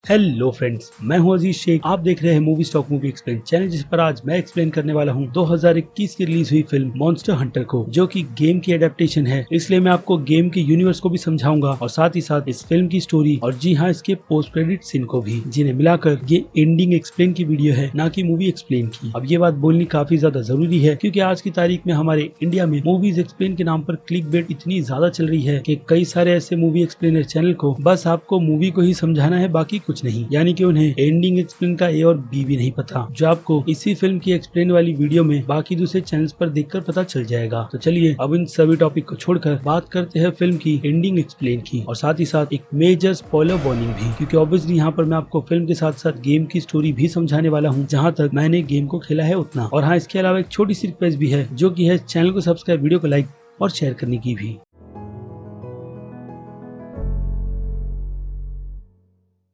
Hello friends, मैं हूं अजीज शेख। आप देख रहे हैं movie stock movie explain channel, जिस पर आज मैं एक्सप्लेन करने वाला हूं 2021 की रिलीज हुई फिल्म मॉन्स्टर हंटर को, जो कि गेम की एडेप्टेशन है। इसलिए मैं आपको गेम के यूनिवर्स को भी समझाऊंगा और साथ ही साथ इस फिल्म की स्टोरी और जी हाँ, इसके पोस्ट क्रेडिट सीन को भी, जिन्हें मिलाकर ये एंडिंग एक्सप्लेन की वीडियो है, ना कि मूवी एक्सप्लेन की। अब ये बात बोलनी काफी ज्यादा जरूरी है, क्योंकि आज की तारीख में हमारे इंडिया में मूवीज एक्सप्लेन के नाम पर क्लिक बेट इतनी ज्यादा चल रही है कि कई सारे ऐसे मूवी एक्सप्लेनर चैनल को बस आपको मूवी को ही समझाना है, बाकी कुछ नहीं। यानी कि उन्हें एंडिंग एक्सप्लेन का ए और बी भी नहीं पता, जो आपको इसी फिल्म की एक्सप्लेन वाली वीडियो में बाकी दूसरे चैनल्स पर देखकर पता चल जाएगा। तो चलिए अब इन सभी टॉपिक को छोड़कर बात करते हैं फिल्म की एंडिंग एक्सप्लेन की, और साथ ही साथ एक मेजर स्पॉइलर वार्निंग भी, क्योंकि ऑब्वियसली यहाँ पर मैं आपको फिल्म के साथ साथ गेम की स्टोरी भी समझाने वाला हूँ, जहाँ तक मैंने गेम को खेला है उतना। और हाँ, इसके अलावा एक छोटी सी रिक्वेस्ट भी है, जो की है चैनल को सब्सक्राइब, वीडियो को लाइक और शेयर करने की भी।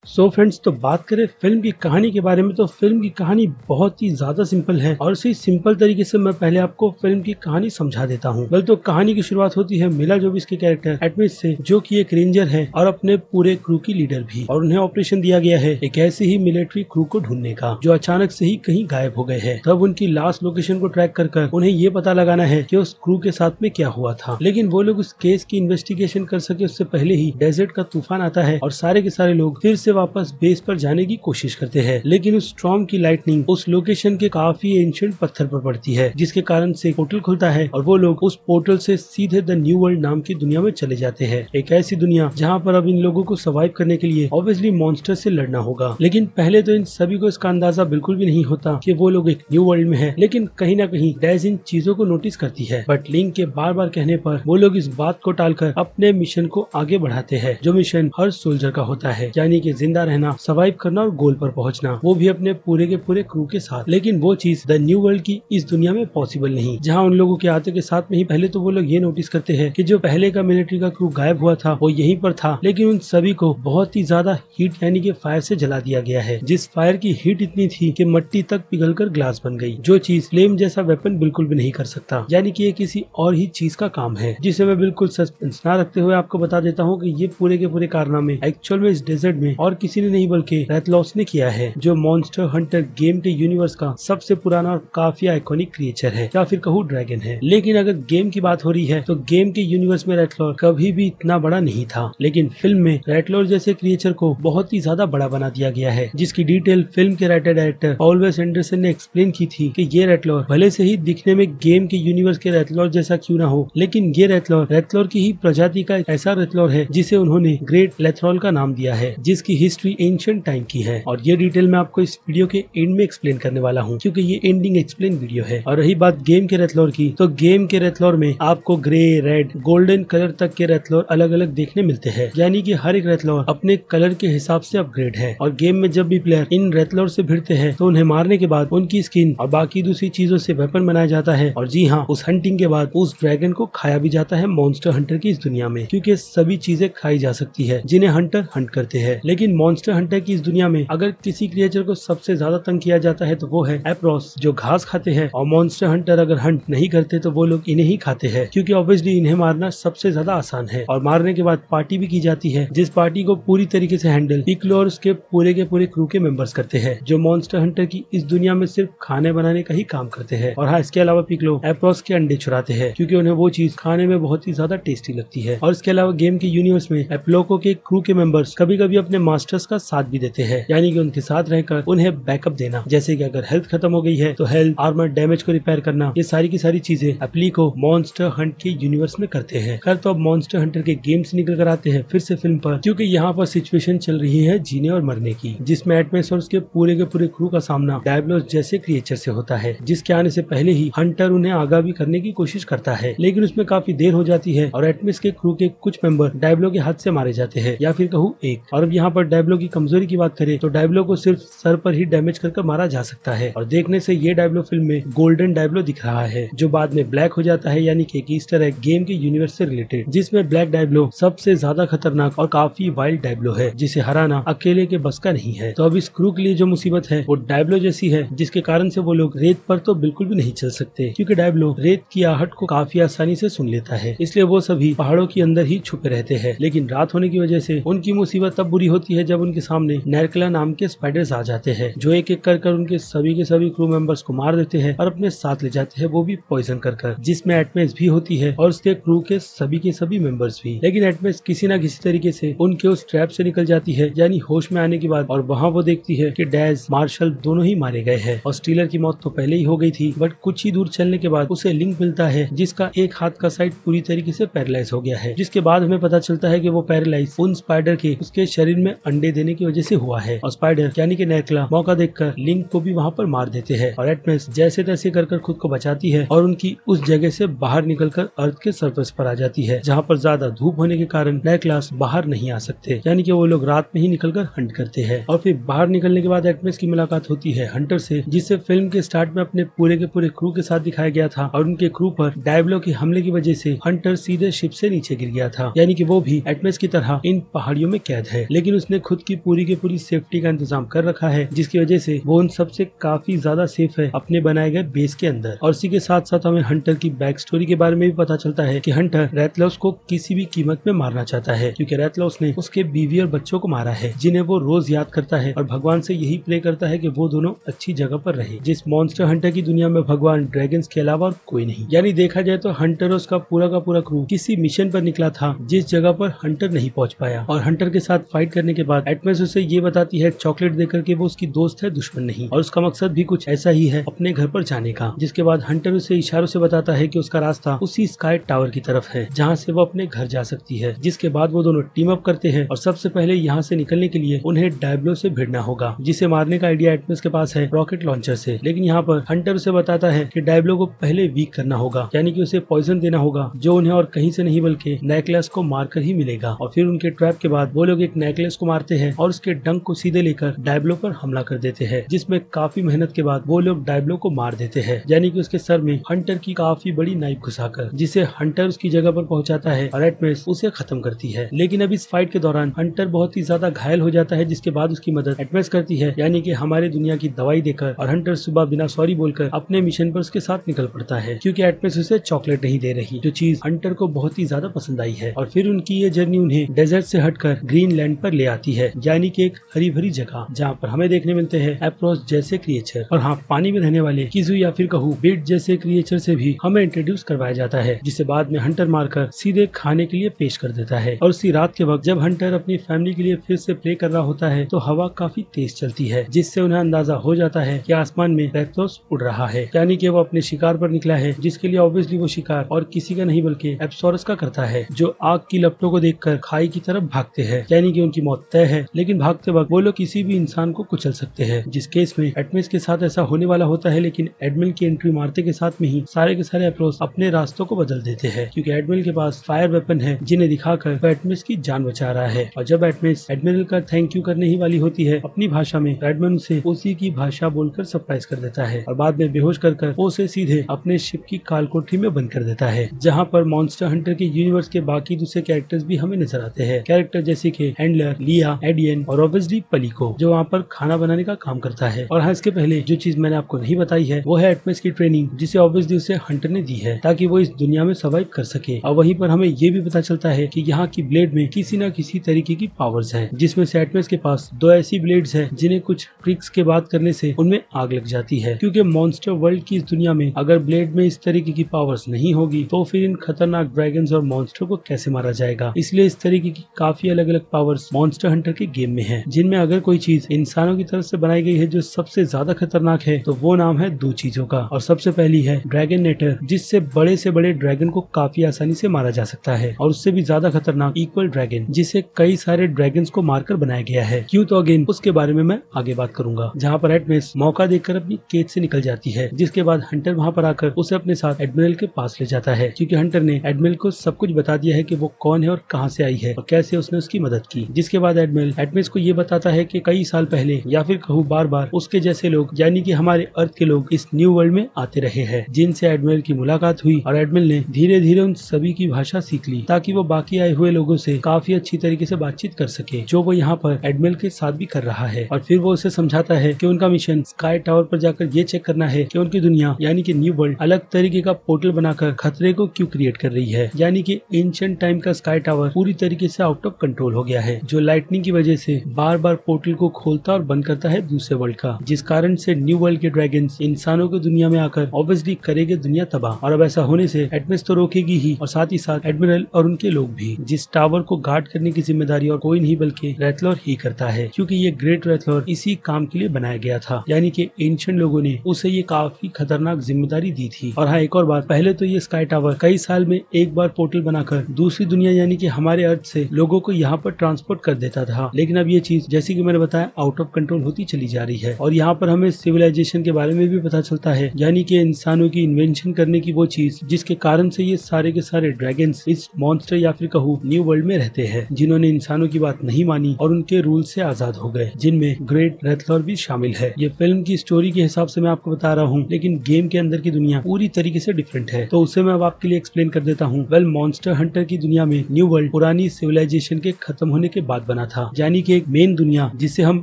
सो फ्रेंड्स, तो बात करें फिल्म की कहानी के बारे में, तो फिल्म की कहानी बहुत ही ज्यादा सिंपल है, और इसी सिंपल तरीके से मैं पहले आपको फिल्म की कहानी समझा देता हूँ। वेल, तो कहानी की शुरुआत होती है मिला जोविस के कैरेक्टर एटमिस से, जो कि एक रेंजर है और अपने पूरे क्रू की लीडर भी। और उन्हें ऑपरेशन दिया गया है एक ऐसी ही मिलिट्री क्रू को ढूंढने का, जो अचानक से ही कहीं गायब हो गए हैं। तब उनकी लास्ट लोकेशन को ट्रैक कर उन्हें ये पता लगाना है कि उस क्रू के साथ में क्या हुआ था। लेकिन वो लोग उस केस की इन्वेस्टिगेशन कर सके उससे पहले ही डेजर्ट का तूफान आता है, और सारे के सारे लोग फिर से वापस बेस पर जाने की कोशिश करते हैं। लेकिन उस स्टॉर्म की लाइटनिंग उस लोकेशन के काफी एंशिएंट पत्थर पर पड़ती है, जिसके कारण से पोर्टल खुलता है और वो लोग उस पोर्टल से सीधे द न्यू वर्ल्ड नाम की दुनिया में चले जाते हैं। एक ऐसी दुनिया जहाँ पर अब इन लोगों को सर्वाइव करने के लिए ऑब्वियसली मॉन्स्टर से लड़ना होगा। लेकिन पहले तो इन सभी को इसका अंदाजा बिल्कुल भी नहीं होता कि वो लोग एक न्यू वर्ल्ड में है। लेकिन कहीं ना कहीं डैज इन चीजों को नोटिस करती है, बट लिंक के बार बार कहने पर वो लोग इस बात को टालकर अपने मिशन को आगे बढ़ाते हैं, जो मिशन हर सोल्जर का होता है, यानी कि जिंदा रहना, सर्वाइव करना और गोल पर पहुंचना, वो भी अपने पूरे के पूरे क्रू के साथ। लेकिन वो चीज द न्यू वर्ल्ड की इस दुनिया में पॉसिबल नहीं, जहां उन लोगों के आते के साथ में ही पहले तो वो लोग ये नोटिस करते हैं कि जो पहले का मिलिट्री का क्रू गायब हुआ था वो यहीं पर था, लेकिन उन सभी को बहुत ही ज्यादा हीट यानी कि फायर से जला दिया गया है, जिस फायर की हीट इतनी थी कि मिट्टी तक पिघलकर ग्लास बन गई, जो चीज फ्लेम जैसा वेपन बिल्कुल भी नहीं कर सकता। यानी कि ये किसी और ही चीज का काम है, जिसे मैं बिल्कुल सस्पेंस ना रखते हुए आपको बता देता हूँ कि ये पूरे के पूरे कारनामे एक्चुअल में इस डेजर्ट में और किसी ने नहीं बल्कि रेथलॉस ने किया है, जो मॉन्स्टर हंटर गेम के यूनिवर्स का सबसे पुराना और काफी आइकॉनिक क्रिएचर है, या फिर कहूँ ड्रैगन है। लेकिन अगर गेम की बात हो रही है तो गेम के यूनिवर्स में रेथलॉर कभी भी इतना बड़ा नहीं था, लेकिन फिल्म में रेथलॉर जैसे क्रिएचर को बहुत ही ज्यादा बड़ा बना दिया गया है, जिसकी डिटेल फिल्म के राइटर डायरेक्टर पॉल वेस एंडरसन ने एक्सप्लेन की थी कि ये रेथलॉर भले से ही दिखने में गेम के यूनिवर्स के रेथलॉर जैसा क्यों ना हो, लेकिन ये रेथलॉर की ही प्रजाति का एक ऐसा रेथलॉर है जिसे उन्होंने ग्रेट लेथरॉल का नाम दिया है, जिसकी हिस्ट्री एंशिएंट टाइम की है। और ये डिटेल मैं आपको इस वीडियो के एंड में एक्सप्लेन करने वाला हूँ, क्योंकि ये एंडिंग एक्सप्लेन वीडियो है। और रही बात गेम के रेथलॉर की, तो गेम के रेथलॉर में आपको ग्रे, रेड, गोल्डन कलर तक के रेथलॉर अलग अलग देखने मिलते हैं, यानी कि हर एक रेथलॉर अपने कलर के हिसाब से अपग्रेड है। और गेम में जब भी प्लेयर इन रेथलॉर से भिड़ते हैं तो उन्हें मारने के बाद उनकी स्किन और बाकी दूसरी चीजों से वेपन बनाया जाता है। और जी हाँ, उस हंटिंग के बाद उस ड्रैगन को खाया भी जाता है मॉन्स्टर हंटर की इस दुनिया में, क्योंकि सभी चीजें खाई जा सकती है जिन्हें हंटर हंट करते हैं। लेकिन मॉन्स्टर हंटर की इस दुनिया में अगर किसी क्रिएचर को सबसे ज्यादा तंग किया जाता है तो वो है एप्रोस, जो घास खाते हैं। और मॉन्स्टर हंटर अगर हंट नहीं करते तो वो लोग इन्हें ही खाते हैं, क्योंकि ऑब्वियसली इन्हें मारना सबसे ज्यादा आसान है। और मारने के बाद पार्टी भी की जाती है, जिस पार्टी को पूरी तरीके से हैंडल पिकलो और उसके पूरे के पूरे क्रू के मेंबर्स करते हैं, जो मॉन्स्टर हंटर की इस दुनिया में सिर्फ खाने बनाने का ही काम करते हैं। और हाँ, इसके अलावा पिकलो एप्रोस के अंडे चुराते हैं, क्योंकि उन्हें वो चीज खाने में बहुत ही ज्यादा टेस्टी लगती है। और इसके अलावा गेम के यूनिवर्स में एप्लोको के क्रू के मेंबर्स कभी कभी अपने मास्टर्स का साथ भी देते हैं, यानी कि उनके साथ रहकर उन्हें बैकअप देना, जैसे कि अगर हेल्थ खत्म हो गई है तो हेल्थ, आर्मर, डैमेज को रिपेयर करना, ये सारी की सारी चीजें एप्ली को मॉन्स्टर हंट के यूनिवर्स में करते हैं। खैर, तो अब मॉन्स्टर हंटर के गेम से निकल कर आते हैं फिर से फिल्म पर, क्योंकि यहाँ पर सिचुएशन चल रही है जीने और मरने की, जिसमें एटमिस और उसके पूरे के पूरे क्रू का सामना डायब्लोस जैसे क्रिएचर से होता है, जिसके आने से पहले ही हंटर उन्हें आगाह भी करने की कोशिश करता है, लेकिन उसमें काफी देर हो जाती है और एटमिस के क्रू के कुछ मेंबर डायब्लो के हाथ से मारे जाते हैं, या फिर कहूँ एक। और अब यहाँ पर डायब्लो की कमजोरी की बात करें तो डायब्लो को सिर्फ सर पर ही डैमेज कर मारा जा सकता है। और देखने से ये डायब्लो फिल्म में गोल्डन डायब्लो दिख रहा है, जो बाद में ब्लैक हो जाता है, यानी कि एक ईस्टर एग गेम के यूनिवर्स से रिलेटेड, जिसमें ब्लैक डायब्लो सबसे ज्यादा खतरनाक और काफी वाइल्ड डायब्लो है, जिसे हराना अकेले के बस का नहीं है। तो अब इस क्रू के लिए जो मुसीबत है वो डायब्लो जैसी है, जिसके कारण से वो लोग रेत पर तो बिल्कुल भी नहीं चल सकते, क्योंकि डायब्लो रेत की आहट को काफी आसानी से सुन लेता है, इसलिए वो सभी पहाड़ों के अंदर ही छुपे रहते हैं। लेकिन रात होने की वजह से उनकी मुसीबत तब बुरी होती होती है जब उनके सामने नेरकला नाम के स्पाइडर्स आ जाते हैं, जो एक एक कर उनके सभी के सभी क्रू मेंबर्स को मार देते हैं और अपने साथ ले जाते हैं, वो भी पॉइजन कर, जिसमें एटमेस भी होती है और उसके क्रू के सभी मेंबर्स भी। लेकिन एटमेस किसी न किसी तरीके से उनके उस ट्रैप से निकल जाती है, यानी होश में आने के बाद, और वहाँ वो देखती है कि डैज, मार्शल दोनों ही मारे गए हैं। और स्टीलर की मौत तो पहले ही हो गई थी, बट कुछ ही दूर चलने के बाद उसे लिंक मिलता है जिसका एक हाथ का साइड पूरी तरीके से पैरालाइज हो गया है, जिसके बाद हमें पता चलता है कि वो पैरालाइज उन स्पाइडर के उसके शरीर में अंडे देने की वजह से हुआ है। और स्पाइडर यानी कि नेरकला मौका देखकर लिंक को भी वहाँ पर मार देते हैं और एटमेस जैसे तैसे कर खुद को बचाती है और उनकी उस जगह से बाहर निकलकर अर्थ के सरफेस पर आ जाती है, जहाँ पर ज्यादा धूप होने के कारण नेरक्लास बाहर नहीं आ सकते, यानी कि वो लोग रात में ही निकलकर हंट करते हैं। और फिर बाहर निकलने के बाद एटमेस की मुलाकात होती है हंटर से, जिससे फिल्म के स्टार्ट में अपने पूरे के पूरे क्रू के साथ दिखाया गया था। और उनके क्रू पर डायब्लो के हमले की वजह से हंटर सीधे शिप से नीचे गिर गया था, यानी कि वो भी एटमेस की तरह इन पहाड़ियों में कैद है, लेकिन उसने खुद की पूरी सेफ्टी का इंतजाम कर रखा है, जिसकी वजह से वो उन सबसे काफी ज्यादा सेफ है अपने बनाए गए बेस के अंदर। और इसी के साथ साथ हमें हंटर की बैक स्टोरी के बारे में भी पता चलता है कि हंटर रेथलॉस को किसी भी कीमत में मारना चाहता है, क्योंकि रेथलॉस ने उसके बीवी और बच्चों को मारा है, जिन्हें वो रोज याद करता है और भगवान से यही प्रे करता है कि वो दोनों अच्छी जगह पर रहे। जिस मॉन्स्टर हंटर की दुनिया में भगवान ड्रैगन्स के अलावा और कोई नहीं, यानी देखा जाए तो हंटर और उसका पूरा का पूरा क्रू किसी मिशन पर निकला था जिस जगह पर हंटर नहीं पहुंच पाया। और हंटर के साथ फाइट करने के बाद एटमेस उसे ये बताती है चॉकलेट देकर के वो उसकी दोस्त है, दुश्मन नहीं, और उसका मकसद भी कुछ ऐसा ही है, अपने घर पर जाने का। जिसके बाद हंटर उसे इशारों से बताता है कि उसका रास्ता उसी स्काई टावर की तरफ है, जहाँ से वो अपने घर जा सकती है। जिसके बाद वो दोनों टीम अप करते हैं और सबसे पहले यहाँ से निकलने के लिए उन्हें डायब्लो से भिड़ना होगा, जिसे मारने का आइडिया एटमेस के पास है रॉकेट लॉन्चर से। लेकिन यहाँ पर हंटर उसे बताता है कि डायब्लो को पहले वीक करना होगा, यानी कि उसे पॉइजन देना होगा, जो उन्हें और कहीं से नहीं बल्कि नेकलेस को मारकर ही मिलेगा। और फिर उनके ट्रैप के बाद वो लोग एक नेकलेस को मारते हैं और उसके डंक को सीधे लेकर डायब्लो पर हमला कर देते हैं, जिसमें काफी मेहनत के बाद वो लोग डायब्लो को मार देते हैं, यानी कि उसके सर में हंटर की काफी बड़ी नाइफ घुसाकर, जिसे हंटर उसकी जगह पर पहुंचाता है और एटमेस उसे खत्म करती है। लेकिन अब इस फाइट के दौरान हंटर बहुत ही ज्यादा घायल हो जाता है, जिसके बाद उसकी मदद एटमेस करती है, यानी कि हमारे दुनिया की दवाई देकर। और हंटर सुबह बिना सॉरी बोलकर अपने मिशन पर उसके साथ निकल पड़ता है, क्योंकि एटमेस उसे चॉकलेट नहीं दे रही, जो चीज हंटर को बहुत ही ज्यादा पसंद आई है। और फिर उनकी ये जर्नी उन्हें डेजर्ट से हटकर ग्रीनलैंड पर ले आती है, यानी कि एक हरी भरी जगह, जहाँ पर हमें देखने मिलते हैं एप्रोच जैसे क्रिएचर। और हाँ, पानी में रहने वाले किजू या फिर कहूँ बीट जैसे क्रिएचर से भी हमें इंट्रोड्यूस करवाया जाता है, जिसे बाद में हंटर मारकर सीधे खाने के लिए पेश कर देता है। और उसी रात के वक्त जब हंटर अपनी फैमिली के लिए फिर से प्रे कर रहा होता है, तो हवा काफी तेज चलती है, जिससे उन्हें अंदाजा हो जाता है कि आसमान में रेथलॉस उड़ रहा है, यानी कि वो अपने शिकार पर निकला है, जिसके लिए ऑब्वियसली वो शिकार और किसी का नहीं बल्कि एप्सोरस का करता है, जो आग की लपटों को देखकर खाई की तरफ भागते हैं, यानी कि उनकी मौत तय है। लेकिन भागते वक्त वो लोग किसी भी इंसान को कुचल सकते हैं, जिस केस में एटमेस के साथ ऐसा होने वाला होता है। लेकिन एडमिरल की एंट्री मारते के साथ में ही सारे के सारे एप्रोच अपने रास्तों को बदल देते हैं, क्योंकि एडमिरल के पास फायर वेपन है, जिन्हें दिखाकर वो एटमेस की जान बचा रहा है। और जब एटमेस एडमिरल का थैंक यू करने ही वाली होती है अपनी भाषा में, एडमिरल उसे उसी की भाषा बोलकर सरप्राइज कर देता है और बाद में बेहोश कर उसे सीधे अपने शिप की कालकोठरी में बंद कर देता है, जहाँ पर मॉन्स्टर हंटर के यूनिवर्स के बाकी दूसरे कैरेक्टर्स भी हमें नजर आते हैं। कैरेक्टर जैसे कि हैंडलर, लिया, एडियन और ऑब्वियसली पलिको, जो वहाँ पर खाना बनाने का काम करता है। और हाँ, इसके पहले जो चीज मैंने आपको नहीं बताई है वो है एटमेस की ट्रेनिंग, जिसे ऑब्वियसली उसे हंटर ने दी है ताकि वो इस दुनिया में सर्वाइव कर सके। और वहीं पर हमें ये भी पता चलता है कि यहाँ की ब्लेड में किसी न किसी तरीके की पावर्स है, जिसमें से एटमेस के पास 2 ऐसी ब्लेड्स है जिन्हें कुछ ट्रिक्स के बाद करने से उनमें आग लग जाती है, क्योंकि मॉन्स्टर वर्ल्ड की इस दुनिया में अगर ब्लेड में इस तरीके की पावर्स नहीं होगी तो फिर इन खतरनाक ड्रैगन्स और मॉन्स्टर को कैसे मारा जाएगा। इसलिए इस तरीके की काफी अलग अलग पावर्स मॉन्स्टर हंटर के गेम में है, जिनमें अगर कोई चीज इंसानों की तरफ से बनाई गई है जो सबसे ज्यादा खतरनाक है, तो वो नाम है 2 चीजों का। और सबसे पहली है ड्रैगन नेटर, जिससे बड़े से बड़े ड्रैगन को काफी आसानी से मारा जा सकता है। और उससे भी ज्यादा खतरनाक इक्वल ड्रैगन, जिसे कई सारे ड्रैगन्स को मारकर बनाया गया है। क्यों, तो अगेन उसके बारे में मैं आगे बात करूंगा। जहाँ पर एटमेस मौका देखकर अपनी केज से निकल जाती है, जिसके बाद हंटर वहाँ पर आकर उसे अपने साथ एडमिरल के पास ले जाता है, क्योंकि हंटर ने एडमिरल को सब कुछ बता दिया है कि वो कौन है और कहाँ से आई है और कैसे उसने उसकी मदद की। जिसके बाद एडमिरल एटमेस को ये बताता है कि कई साल पहले या फिर कहूँ बार बार उसके जैसे लोग, यानी कि हमारे अर्थ के लोग इस न्यू वर्ल्ड में आते रहे हैं, जिनसे एडमिरल की मुलाकात हुई। और एडमिरल ने धीरे धीरे उन सभी की भाषा सीख ली, ताकि वो बाकी आए हुए लोगों से काफी अच्छी तरीके से बातचीत कर सके, जो वो यहाँ पर एडमिरल के साथ भी कर रहा है। और फिर वो उसे समझाता है कि उनका मिशन स्काई टावर पर जाकर ये चेक करना है कि उनकी दुनिया यानी कि न्यू वर्ल्ड अलग तरीके का पोर्टल बनाकर खतरे को क्यों क्रिएट कर रही है, यानी कि एंशिएंट टाइम का स्काई टावर पूरी तरीके से आउट ऑफ कंट्रोल हो गया है, जो लाइट लाइटनिंग की वजह से बार बार पोर्टल को खोलता और बंद करता है दूसरे वर्ल्ड का, जिस कारण से न्यू वर्ल्ड के ड्रैगन्स इंसानों की दुनिया में आकर ऑब्वियसली करेंगे दुनिया तबाह। और अब ऐसा होने से एटमिस तो रोकेगी ही और साथ ही साथ एडमिरल और उनके लोग भी, जिस टावर को गार्ड करने की जिम्मेदारी और कोई नहीं बल्कि रेथलॉर ही करता है, क्योंकि ये ग्रेट रेथलॉर इसी काम के लिए बनाया गया था। यानी कि एंशिएंट लोगों ने उसे ये काफी खतरनाक जिम्मेदारी दी थी। और हाँ, एक और बात, पहले तो ये स्काई टावर कई साल में एक बार पोर्टल बनाकर दूसरी दुनिया यानी कि हमारे अर्थ से लोगों को यहाँ पर ट्रांसपोर्ट कर देता था, लेकिन अब ये चीज जैसे कि मैंने बताया आउट ऑफ कंट्रोल होती चली जा रही है। और यहाँ पर हमें सिविलाइजेशन के बारे में भी पता चलता है, यानी कि इंसानों की इन्वेंशन करने की वो चीज जिसके कारण से ये सारे के सारे ड्रैगन्स इस मॉन्स्टर या फिर कहूँ न्यू वर्ल्ड में रहते हैं, जिन्होंने इंसानों की बात नहीं मानी और उनके रूल से आजाद हो गए, जिनमें ग्रेट रेथलॉर भी शामिल है। ये फिल्म की स्टोरी के हिसाब से मैं आपको बता रहा हूँ, लेकिन गेम के अंदर की दुनिया पूरी तरीके से डिफरेंट है, तो उसे मैं अब आपके लिए एक्सप्लेन कर देता हूँ। वेल, मॉन्स्टर हंटर की दुनिया में न्यू वर्ल्ड पुरानी सिविलाइजेशन के खत्म होने के बाद बना था, यानी कि एक मेन दुनिया जिसे हम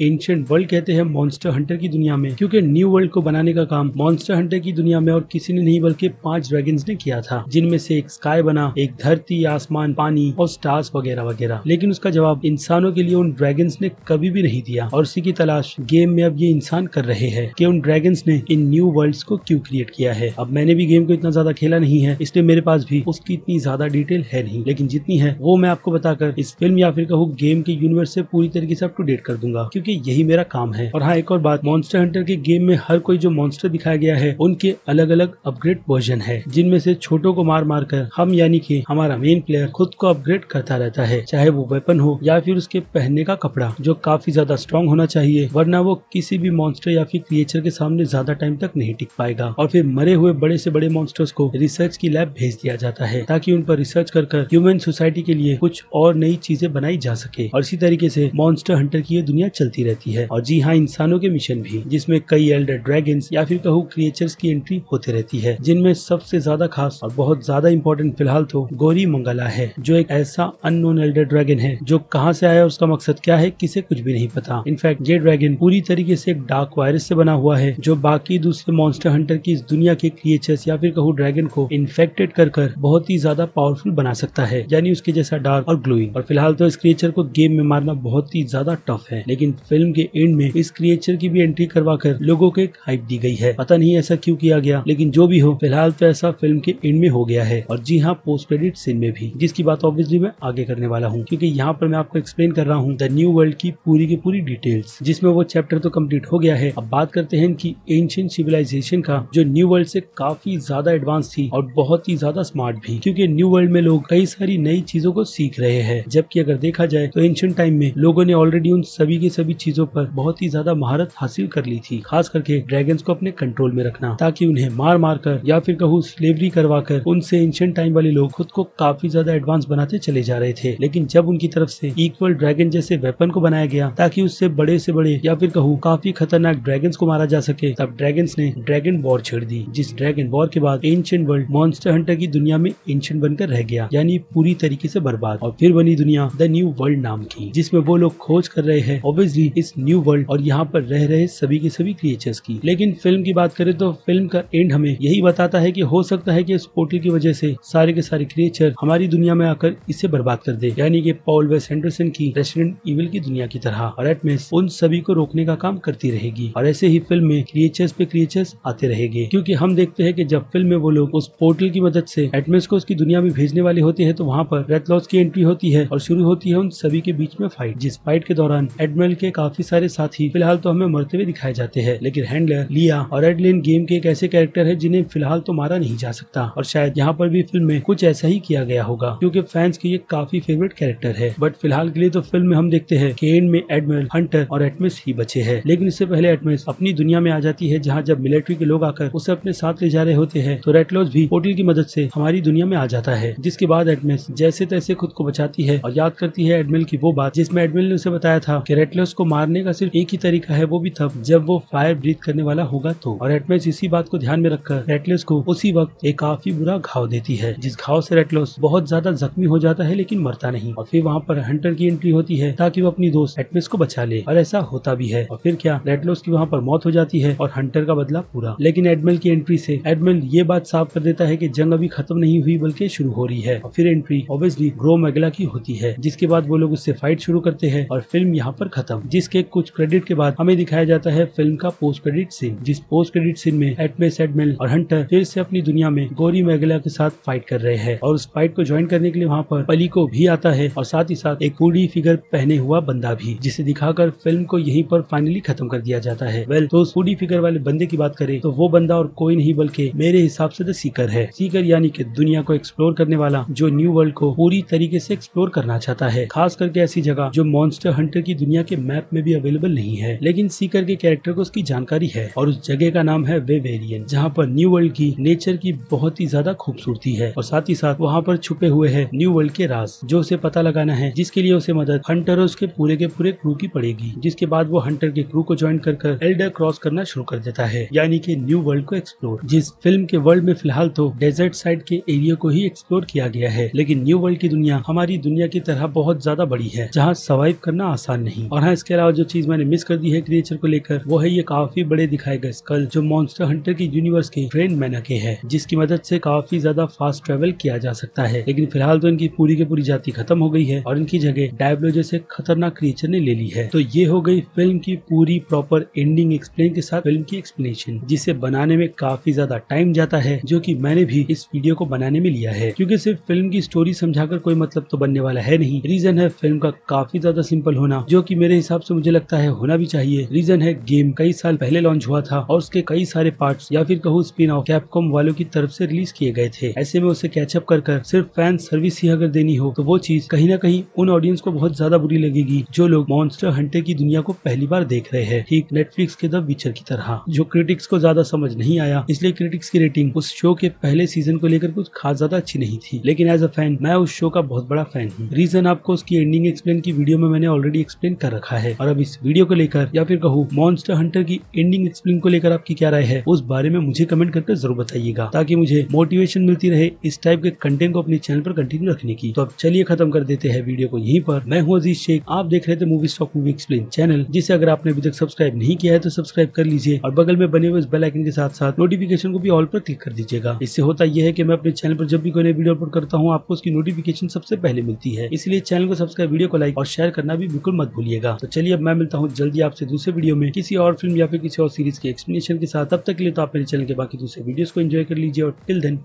एंशिएंट वर्ल्ड कहते हैं मॉन्स्टर हंटर की दुनिया में, क्योंकि न्यू वर्ल्ड को बनाने का काम मॉन्स्टर हंटर की दुनिया में और किसी ने नहीं बल्कि 5 ड्रैगन्स ने किया था, जिनमें से एक स्काई बना, एक धरती, आसमान, पानी और स्टार्स वगैरह वगैरह। लेकिन उसका जवाब इंसानों के लिए उन ड्रैगन्स ने कभी भी नहीं दिया, और उसी की तलाश गेम में अब ये इंसान कर रहे हैं कि उन ड्रैगन्स ने इन न्यू वर्ल्ड्स को क्यों क्रिएट किया है। अब मैंने भी गेम को इतना ज्यादा खेला नहीं है, इसलिए मेरे पास भी उसकी इतनी ज्यादा डिटेल है नहीं, लेकिन जितनी है वो मैं आपको बताकर इस फिल्म या फिर कहूँ गेम के यूनिवर्स से पूरी तरीके से अप टू डेट कर दूंगा, क्योंकि यही मेरा काम है। और हाँ, एक और बात, मॉन्स्टर हंटर के गेम में हर कोई जो मॉन्स्टर दिखाया गया है उनके अलग अलग अपग्रेड वर्जन है, जिनमें से छोटों को मार मार कर हम यानी कि हमारा मेन प्लेयर खुद को अपग्रेड करता रहता है, चाहे वो वेपन हो या फिर उसके पहनने का कपड़ा, जो काफी ज्यादा स्ट्रॉन्ग होना चाहिए, वरना वो किसी भी मॉन्स्टर या फिर क्रिएचर के सामने ज्यादा टाइम तक नहीं टिक पाएगा। और फिर मरे हुए बड़े से बड़े मॉन्स्टर्स को रिसर्च की लैब भेज दिया जाता है, ताकि उन पर रिसर्च कर ह्यूमन सोसाइटी के लिए कुछ और नई चीजें बनाई जा सके। और इसी तरीके से मॉन्स्टर हंटर की ये दुनिया चलती रहती है। और जी हाँ, इंसानों के मिशन भी, जिसमें कई एल्डर ड्रैगन्स या फिर कहूँ क्रिएचर्स की एंट्री होती रहती है, जिनमें सबसे ज्यादा खास और बहुत ज्यादा इंपॉर्टेंट फिलहाल तो गोरी मंगला है, जो एक ऐसा अननोन एल्डर ड्रैगन है जो कहाँ से आया, उसका मकसद क्या है, किसे कुछ भी नहीं पता। इनफैक्ट ये ड्रैगन पूरी तरीके से एक डार्क वायरस से बना हुआ है, जो बाकी दूसरे मॉन्स्टर हंटर की इस दुनिया के क्रिएचर्स या फिर कहूँ ड्रैगन को इन्फेक्टेड कर बहुत ही ज्यादा पावरफुल बना सकता है, यानी उसके जैसा डार्क और ग्लोइंग। और फिलहाल तो इस क्रिएचर को गेम में मारना बहुत ही ज्यादा टफ है, लेकिन फिल्म के एंड में इस क्रिएचर की भी एंट्री करवाकर लोगों को एक हाइप दी गई है। पता नहीं ऐसा क्यों किया गया, लेकिन जो भी हो, फिलहाल तो ऐसा फिल्म के एंड में हो गया है। और जी हाँ, पोस्ट क्रेडिट सीन में भी, जिसकी बात ऑब्वियसली मैं आगे करने वाला हूँ, क्योंकि यहाँ पर मैं आपको एक्सप्लेन कर रहा हूँ द न्यू वर्ल्ड की पूरी डिटेल्स, जिसमें वो चैप्टर तो कंप्लीट हो गया है। अब बात करते हैं इनकी एंशिएंट सिविलाइजेशन का, जो न्यू वर्ल्ड से काफी ज्यादा एडवांस थी और बहुत ही ज्यादा स्मार्ट भी, क्योंकि न्यू वर्ल्ड में लोग कई सारी नई चीजों को सीख रहे हैं, जबकि अगर देखा जाए तो एंशिएंट टाइम में लोगों ने ऑलरेडी उन सभी की सभी चीजों पर बहुत ही ज्यादा महारत हासिल कर ली थी, खास करके ड्रैगन्स को अपने कंट्रोल में रखना, ताकि उन्हें मार मार कर या फिर कहूँ स्लेवरी करवा कर उनसे एंशिएंट टाइम वाले लोग खुद को काफी ज्यादा एडवांस बनाते चले जा रहे थे। लेकिन जब उनकी तरफ से इक्वल ड्रैगन जैसे वेपन को बनाया गया ताकि उससे बड़े से बड़े या फिर कहूँ काफी खतरनाक ड्रैगन्स को मारा जा सके, तब ड्रैगन्स ने ड्रैगन वॉर छेड़ दी, जिस ड्रैगन वॉर के बाद एंशिएंट वर्ल्ड मॉन्स्टर हंटर की दुनिया में एंशिएंट बनकर रह गया, यानी पूरी तरीके से बर्बाद। और फिर बनी दुनिया द न्यू वर्ल्ड नाम की, जिसमें वो लोग खोज कर रहे हैं ऑब्वियसली इस न्यू वर्ल्ड और यहाँ पर रह रहे सभी के सभी क्रिएचर्स की। लेकिन फिल्म की बात करें तो फिल्म का एंड हमें यही बताता है कि हो सकता है कि इस पोर्टल की वजह से सारे के सारे क्रिएचर हमारी दुनिया में आकर इसे बर्बाद कर दे, यानी कि पॉल वेस एंडरसन की रेसिडेंट इविल की दुनिया की तरह। और एटमिस उन सभी को रोकने का काम करती रहेगी, और ऐसे ही फिल्म में क्रिएचर्स पे क्रिएचर्स आते रहेंगे, क्योंकि हम देखते हैं कि जब फिल्म में वो लोग उस पोर्टल की मदद से एटमिस को उसकी दुनिया में भेजने वाले होते हैं, तो वहाँ पर रेथलॉस की एंट्री होती है और शुरू होती है उन सभी के बीच में फाइट, जिस फाइट के दौरान एडमिरल के काफी सारे साथी फिलहाल तो हमें मरते हुए दिखाए जाते हैं, लेकिन हैंडलर, लिया और एडलिन गेम के एक ऐसे कैरेक्टर है जिन्हें फिलहाल तो मारा नहीं जा सकता। और शायद यहाँ पर भी फिल्म में कुछ ऐसा ही किया गया होगा, क्योंकि फैंस के ये काफी फेवरेट कैरेक्टर है। बट फिलहाल के लिए तो फिल्म में हम देखते हैं कि एंड में एडमिरल, हंटर और एटमिस ही बचे हैं। लेकिन इससे पहले एटमिस अपनी दुनिया में आ जाती है, जहाँ जब मिलिट्री के लोग आकर उसे अपने साथ ले जा रहे होते हैं, तो रेथलॉस भी पोर्टल की मदद से हमारी दुनिया में आ जाता है, जिसके बाद एटमिस जैसे तैसे खुद को बचाती है और याद करती है एडमिरल की वो बात जिसमें एडमिरल ने उसे बताया था कि रेथलॉस को मारने का सिर्फ एक ही तरीका है, वो भी तब जब वो फायर ब्रीथ करने वाला होगा तो। और एटमिस इसी बात को ध्यान में रखकर रेथलॉस को उसी वक्त एक काफी बुरा घाव देती है, जिस घाव से रेथलॉस बहुत ज्यादा जख्मी हो जाता है लेकिन मरता नहीं। और फिर वहाँ पर हंटर की एंट्री होती है ताकि वो अपनी दोस्त एटमिस को बचा ले, और ऐसा होता भी है। और फिर क्या, रेथलॉस की वहाँ पर मौत हो जाती है और हंटर का बदला पूरा। लेकिन एडमिरल की एंट्री से एडमिरल ये बात साफ कर देता है कि जंग अभी खत्म नहीं हुई बल्कि शुरू हो रही है। और फिर एंट्री ऑब्वियसली ग्रो मैगला की होती है, जिसके बाद वो लोग उससे फाइट फाइट शुरू करते हैं और फिल्म यहाँ पर खत्म, जिसके कुछ क्रेडिट के बाद हमें दिखाया जाता है फिल्म का पोस्ट क्रेडिट सीन, जिस पोस्ट क्रेडिट सीन में एटमेस, एडमिरल और हंटर फिर से अपनी दुनिया में गोरी मैगला के साथ फाइट कर रहे हैं और उस फाइट को ज्वाइन करने के लिए वहाँ पर पलीको भी आता है और साथ ही साथ एक हुडी फिगर पहने हुआ बंदा भी, जिसे दिखाकर फिल्म को यहीं पर फाइनली खत्म कर दिया जाता है। तो उस हुडी फिगर वाले बंदे की बात करें तो वो बंदा और कोई नहीं बल्कि मेरे हिसाब से द सीकर है। सीकर यानी कि दुनिया को एक्सप्लोर करने वाला, जो न्यू वर्ल्ड को पूरी तरीके से एक्सप्लोर करना चाहता है, खास करके ऐसी जगह जो मॉन्स्टर हंटर की दुनिया के मैप में भी अवेलेबल नहीं है। लेकिन सीकर के कैरेक्टर को उसकी जानकारी है और उस जगह का नाम है वेवेरियन, जहाँ पर न्यू वर्ल्ड की नेचर की बहुत ही ज्यादा खूबसूरती है और साथ ही साथ वहाँ पर छुपे हुए है न्यू वर्ल्ड के राज, जो उसे पता लगाना है, जिसके लिए उसे मदद हंटर और उसके पूरे के पूरे क्रू की पड़ेगी। जिसके बाद वो हंटर के क्रू को ज्वाइन कर एल्डर क्रॉस करना शुरू कर देता है, यानी कि न्यू वर्ल्ड को एक्सप्लोर। जिस फिल्म के वर्ल्ड में फिलहाल तो डेजर्ट साइड के एरिया को ही एक्सप्लोर किया गया है, लेकिन न्यू वर्ल्ड की दुनिया हमारी दुनिया की तरह बहुत ज्यादा बड़ी है, जहाँ सर्वाइव करना आसान नहीं। और हाँ, इसके अलावा जो चीज मैंने मिस कर दी है क्रिएचर को लेकर, वो है ये काफी बड़े दिखाए गए स्कल, जो मॉन्स्टर हंटर की यूनिवर्स के फ्रेंड मैना के है, जिसकी मदद से काफी ज्यादा फास्ट ट्रेवल किया जा सकता है। लेकिन फिलहाल तो इनकी पूरी की पूरी जाति खत्म हो गई है और इनकी जगह डायब्लो जैसे खतरनाक क्रिएचर ने ले ली है। तो ये हो गई फिल्म की पूरी प्रॉपर एंडिंग एक्सप्लेन के साथ फिल्म की एक्सप्लेनेशन, जिसे बनाने में काफी ज्यादा टाइम जाता है, जो कि मैंने भी इस वीडियो को बनाने में लिया है, क्योंकि सिर्फ फिल्म की स्टोरी समझाकर कोई मतलब तो बनने वाला है नहीं। रीजन है फिल्म का काफी ज्यादा सिंपल होना, जो कि मेरे हिसाब से मुझे लगता है होना भी चाहिए। रीजन है गेम कई साल पहले लॉन्च हुआ था और उसके कई सारे पार्ट्स या फिर कहूँ स्पिन ऑफ कैपकॉम वालों की तरफ से रिलीज किए गए थे। ऐसे में उसे कैचअप कर सिर्फ फैन सर्विस ही अगर देनी हो तो वो चीज कहीं ना कहीं उन ऑडियंस को बहुत ज्यादा बुरी लगेगी जो लोग मॉन्स्टर हंटर की दुनिया को पहली बार देख रहे हैं, ठीक नेटफ्लिक्स के द विचर की तरह, जो क्रिटिक्स को ज्यादा समझ नहीं आया, इसलिए क्रिटिक्स की रेटिंग उस शो के पहले सीजन को लेकर कुछ खास ज्यादा अच्छी नहीं थी। लेकिन एज अ फैन मैं उस शो का बहुत बड़ा फैन हूँ। रीजन आपको उसकी एंडिंग एक्सप्लेन की वीडियो में मैंने ऑलरेडी एक्सप्लेन कर रखा है, और अब इस वीडियो को लेकर या फिर कहूँ मॉन्स्टर हंटर की एंडिंग एक्सप्लेन को लेकर आपकी क्या राय है, उस बारे में मुझे कमेंट करके जरूर बताइएगा, ताकि मुझे मोटिवेशन मिलती रहे इस टाइप के कंटेंट को अपने चैनल पर कंटिन्यू रखने की। तो अब चलिए खत्म कर देते हैं वीडियो को यहीं पर। मैं हूँ अजीज शेख, आप देख रहे थे movie stock movie explain channel, जिसे अगर आपने अभी तक सब्सक्राइब नहीं किया है तो सब्सक्राइब कर लीजिए और बगल में बने हुए इस बेल आइकन के साथ साथ नोटिफिकेशन को भी ऑल पर क्लिक कर दीजिएगा। इससे होता यह है कि मैं अपने चैनल पर जब भी कोई नई वीडियो अपलोड करता हूँ आपको उसकी नोटिफिकेशन सबसे पहले मिलती है। इसलिए चैनल को सब्सक्राइब, वीडियो को लाइक और शेयर करना भी बिल्कुल मत भूलिएगा। तो चलिए अब मैं मिलता हूँ जल्दी आपसे दूसरे वीडियो में किसी और फिल्म या फिर किसी और सीरीज के एक्सप्लेनेशन के साथ। तब तक के लिए तो आप मेरे चैनल के बाकी दूसरे वीडियोस को एंजॉय कर लीजिए और टिल देन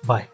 बाय।